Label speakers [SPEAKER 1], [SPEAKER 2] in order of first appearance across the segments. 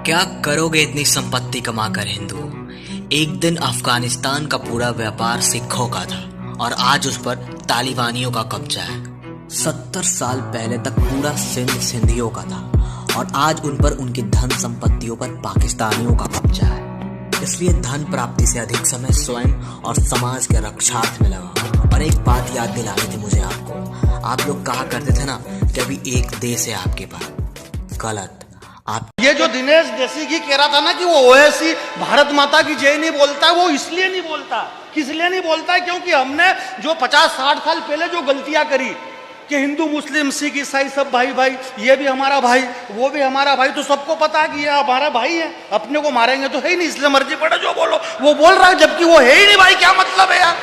[SPEAKER 1] क्या करोगे इतनी संपत्ति कमाकर हिंदू? एक दिन अफगानिस्तान का पूरा व्यापार सिखों का था और आज उस पर तालिबानियों का कब्जा है। 70 साल पहले तक पूरा सिंध सिंधियों का था और आज उन पर उनकी धन संपत्तियों पर पाकिस्तानियों का कब्जा है। इसलिए धन प्राप्ति से अधिक समय स्वयं और समाज के रक्षार्थ में लगा। और एक बात याद दिलानी थी मुझे आपको। आप लोग कहा करते थे ना कि अभी एक देश है आपके पास। गलत। आप
[SPEAKER 2] ये जो दिनेश देसी की कह रहा था ना कि वो ओवैसी भारत माता की जय नहीं बोलता है, वो इसलिए नहीं बोलता। किस लिए नहीं बोलता है? क्योंकि हमने जो 50-60 साल पहले जो गलतियां करी कि हिंदू मुस्लिम सिख ईसाई सब भाई भाई, ये भी हमारा भाई वो भी हमारा भाई, तो सबको पता है कि ये हमारा भाई है, अपने को मारेंगे तो है ही नहीं, इसलिए मर्जी पड़े जो बोलो। वो बोल रहा है जबकि वो है ही नहीं भाई, क्या मतलब है यार?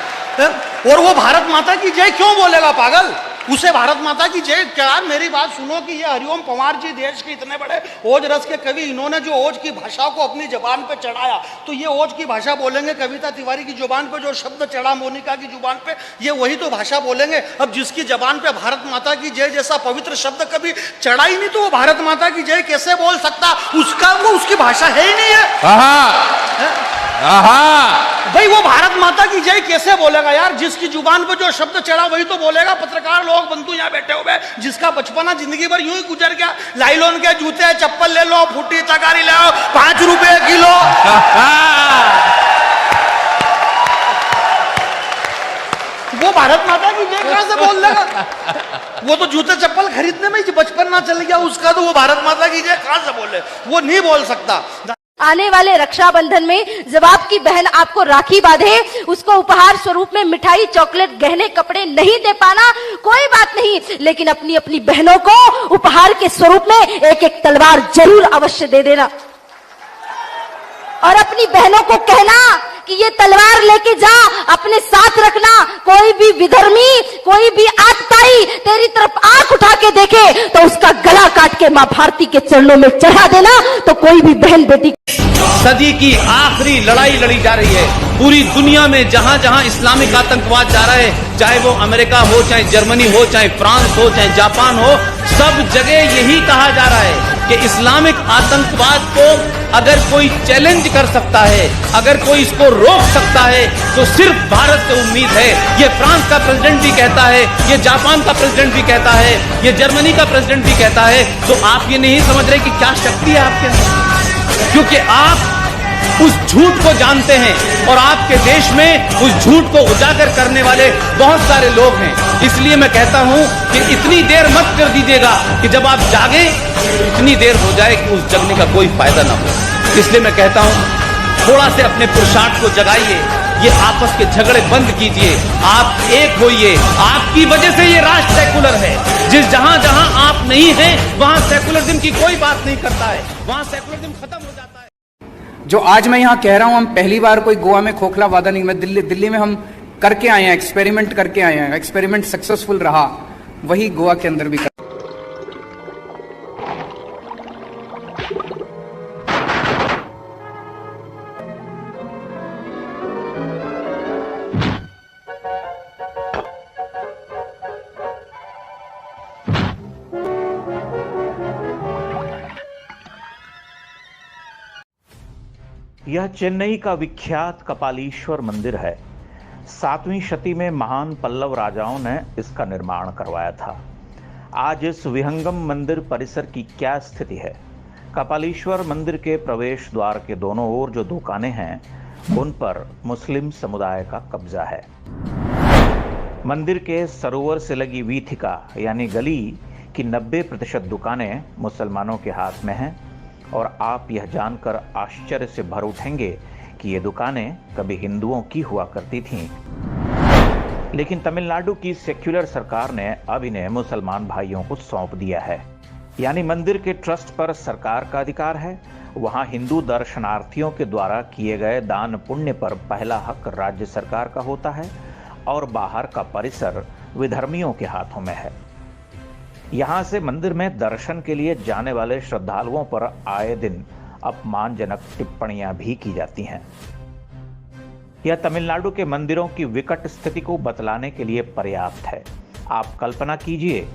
[SPEAKER 2] और वो भारत माता की जय क्यों बोलेगा पागल? उसे भारत माता की जय क्या? मेरी बात सुनो कि ये हरिओम पंवार जी देश के इतने बड़े ओज रस के कवि, इन्होंने जो ओज की भाषा को अपनी जबान पे चढ़ाया, तो ये ओज की भाषा बोलेंगे। कविता तिवारी की जुबान पे जो शब्द चढ़ा मोनिका की जुबान पे, ये वही तो भाषा बोलेंगे। अब जिसकी जबान पे भारत माता की जय जैसा पवित्र शब्द कभी चढ़ा ही नहीं, तो वो भारत माता की जय कैसे बोल सकता? उसकी भाषा है ही नहीं है। भाई वो भारत माता की जय कैसे बोलेगा यार? जिसकी जुबान पर जो शब्द चढ़ा वही तो बोलेगा। पत्रकार लोग बंधु यहाँ बैठे हुए, जिसका बचपना जिंदगी भर यूं ही गुजर गया, लाइलॉन के जूते चप्पल ले लो, फूटी तगारी ले लो, 5 रुपए किलो। वो भारत माता की जय कहां से बोल देगा? वो तो जूते चप्पल खरीदने में ही बचपन ना चल गया उसका, तो वो भारत माता की जय कहां से बोले? वो नहीं बोल सकता।
[SPEAKER 3] आने वाले रक्षाबंधन में जब आपकी बहन आपको राखी बांधे, उसको उपहार स्वरूप में मिठाई, चॉकलेट, गहने, कपड़े नहीं दे पाना कोई बात नहीं, लेकिन अपनी अपनी बहनों को उपहार के स्वरूप में एक एक तलवार जरूर अवश्य दे देना और अपनी बहनों को कहना कि ये तलवार लेके जा, अपने साथ रखना। कोई भी विधर्मी, कोई भी आतताई तेरी तरफ आंख उठा के देखे तो उसका गला काट के मां भारती के चरणों में चढ़ा देना। तो कोई भी बहन बेटी,
[SPEAKER 4] सदी की आखिरी लड़ाई लड़ी जा रही है पूरी दुनिया में। जहां जहां इस्लामिक आतंकवाद जा रहा है, चाहे वो अमेरिका हो, चाहे जर्मनी हो, चाहे फ्रांस हो, चाहे जापान हो, सब जगह यही कहा जा रहा है कि इस्लामिक आतंकवाद को अगर कोई चैलेंज कर सकता है, अगर कोई इसको रोक सकता है, तो सिर्फ भारत से उम्मीद है। ये फ्रांस का प्रेसिडेंट भी कहता है, ये जापान का प्रेसिडेंट भी कहता है, ये जर्मनी का प्रेसिडेंट भी कहता है। तो आप ये नहीं समझ रहे कि क्या शक्ति है आपके अंदर, क्योंकि आप उस झूठ को जानते हैं और आपके देश में उस झूठ को उजागर करने वाले बहुत सारे लोग हैं। इसलिए मैं कहता हूं कि इतनी देर मत कर दीजिएगा कि जब आप जागे इतनी देर हो जाए कि उस जगने का कोई फायदा ना हो। इसलिए मैं कहता हूं थोड़ा से अपने पुरुषार्थ को जगाइए, ये आपस के झगड़े बंद कीजिए, आप एक होइए। आपकी वजह से ये राष्ट्र सेकुलर है। जहां जहां आप नहीं हैं वहां सेकुलरिज्म की कोई बात नहीं करता है, वहां सेकुलरिज्म खत्म हो जाता है।
[SPEAKER 5] जो आज मैं यहाँ कह रहा हूँ, हम पहली बार कोई गोवा में खोखला वादा नहीं, मैं दिल्ली में हम करके आए हैं, एक्सपेरिमेंट करके आए हैं, एक्सपेरिमेंट सक्सेसफुल रहा, वही गोवा के अंदर भी कर।
[SPEAKER 6] यह चेन्नई का विख्यात कपालीश्वर मंदिर है। 7वीं शती में महान पल्लव राजाओं ने इसका निर्माण करवाया था। आज इस विहंगम मंदिर परिसर की क्या स्थिति है? कपालीश्वर मंदिर के प्रवेश द्वार के दोनों ओर जो दुकानें हैं, उन पर मुस्लिम समुदाय का कब्जा है। मंदिर के सरोवर से लगी वीथिका यानी गली की 90% दुकानें मुसलमानों के हाथ में हैं और आप यह जानकर आश्चर्य से भर उठेंगे कि ये दुकानें कभी हिंदुओं की हुआ करती थीं। लेकिन तमिलनाडु की सेक्युलर सरकार ने अब इन्हें मुसलमान भाइयों को सौंप दिया है। यानी मंदिर के ट्रस्ट पर सरकार का अधिकार है। वहां हिंदू दर्शनार्थियों के द्वारा किए गए दान पुण्य पर पहला हक राज्य सरकार का होता है और बाहर का परिसर विधर्मियों के हाथों में है। यहां से मंदिर में दर्शन के लिए जाने वाले श्रद्धालुओं पर आए दिन अपमानजनक टिप्पणियां भी की जाती हैं। यह तमिलनाडु के मंदिरों की विकट स्थिति को बतलाने के लिए पर्याप्त है। आप कल्पना कीजिए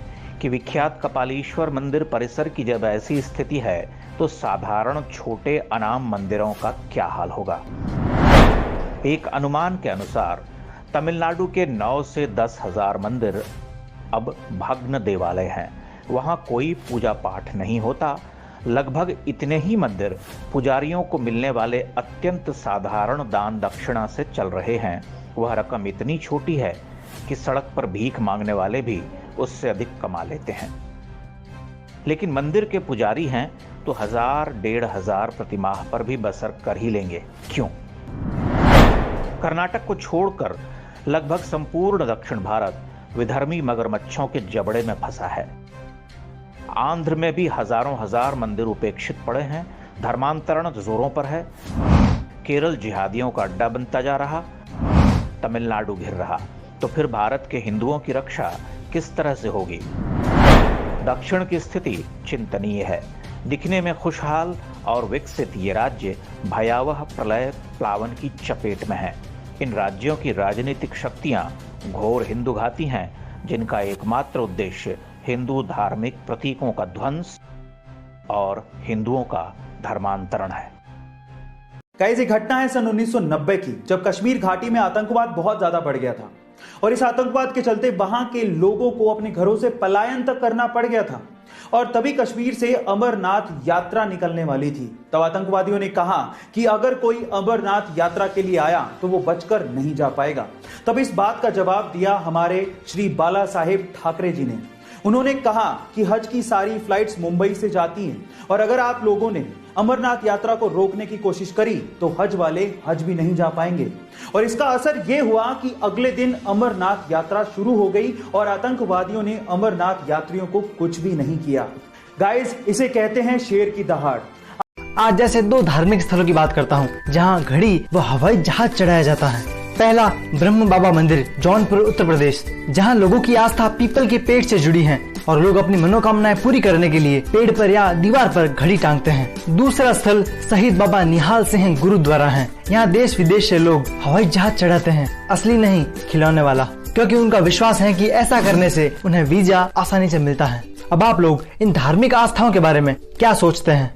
[SPEAKER 6] कि विख्यात कपालीश्वर मंदिर परिसर की जब ऐसी स्थिति है तो साधारण छोटे अनाम मंदिरों का क्या हाल होगा। एक अनुमान के अनुसार तमिलनाडु के 9 से 10 हजार मंदिर अब भग्न देवालय हैं। वहां कोई पूजा पाठ नहीं होता। लगभग इतने ही मंदिर पुजारियों को मिलने वाले अत्यंत साधारण दान दक्षिणा से चल रहे हैं। वह रकम इतनी छोटी है कि सड़क पर भीख मांगने वाले भी उससे अधिक कमा लेते हैं। लेकिन मंदिर के पुजारी हैं तो 1000-1500 प्रतिमाह पर भी बसर कर ही लेंगे। क्यों? कर्नाटक को छोड़कर लगभग संपूर्ण दक्षिण भारत विधर्मी मगरमच्छों के जबड़े में फंसा है। आंध्र में भी हजारों हजार मंदिर उपेक्षित पड़े हैं। धर्मांतरण जोरों पर है। केरल जिहादियों का अड्डा बनता जा रहा, तमिलनाडु घिर रहा। तो फिर भारत के हिंदुओं की रक्षा किस तरह से होगी? दक्षिण की स्थिति चिंतनीय है। दिखने में खुशहाल और विकसित ये राज्य भयावह प्रलय प्लावन की चपेट में है। इन राज्यों की राजनीतिक शक्तियां घोर हिंदूघाती हैं, जिनका एकमात्र उद्देश्य हिंदू धार्मिक प्रतीकों का ध्वंस और हिंदुओं का धर्मांतरण है।
[SPEAKER 7] गाइस, ये घटना है सन 1990 की, जब कश्मीर घाटी में आतंकवाद बहुत ज्यादा बढ़ गया था और इस आतंकवाद के चलते वहां के लोगों को अपने घरों से पलायन तक करना पड़ गया था। और तभी कश्मीर से अमरनाथ यात्रा निकलने वाली थी। तब आतंकवादियों ने कहा कि अगर कोई अमरनाथ यात्रा के लिए आया तो वो बचकर नहीं जा पाएगा। तब इस बात का जवाब दिया हमारे श्री बाला साहेब ठाकरे जी ने। उन्होंने कहा कि हज की सारी फ्लाइट्स मुंबई से जाती हैं और अगर आप लोगों ने अमरनाथ यात्रा को रोकने की कोशिश करी तो हज वाले हज भी नहीं जा पाएंगे। और इसका असर यह हुआ कि अगले दिन अमरनाथ यात्रा शुरू हो गई और आतंकवादियों ने अमरनाथ यात्रियों को कुछ भी नहीं किया। गाइस, इसे कहते हैं शेर की दहाड़।
[SPEAKER 8] आज जैसे 2 धार्मिक स्थलों की बात करता हूँ जहाँ घड़ी व हवाई जहाज चढ़ाया जाता है। पहला ब्रह्म बाबा मंदिर, जौनपुर, उत्तर प्रदेश, जहाँ लोगों की आस्था पीपल के पेड़ से जुड़ी है और लोग अपनी मनोकामनाएं पूरी करने के लिए पेड़ पर या दीवार पर घड़ी टांगते हैं। दूसरा स्थल शहीद बाबा निहाल सिंह गुरुद्वारा है। यहाँ देश विदेश से लोग हवाई जहाज चढ़ाते हैं, असली नहीं खिलौने वाला, क्योंकि उनका विश्वास है कि ऐसा करने से उन्हें वीजा आसानी से मिलता है। अब आप लोग इन धार्मिक आस्थाओं के बारे में क्या सोचते हैं?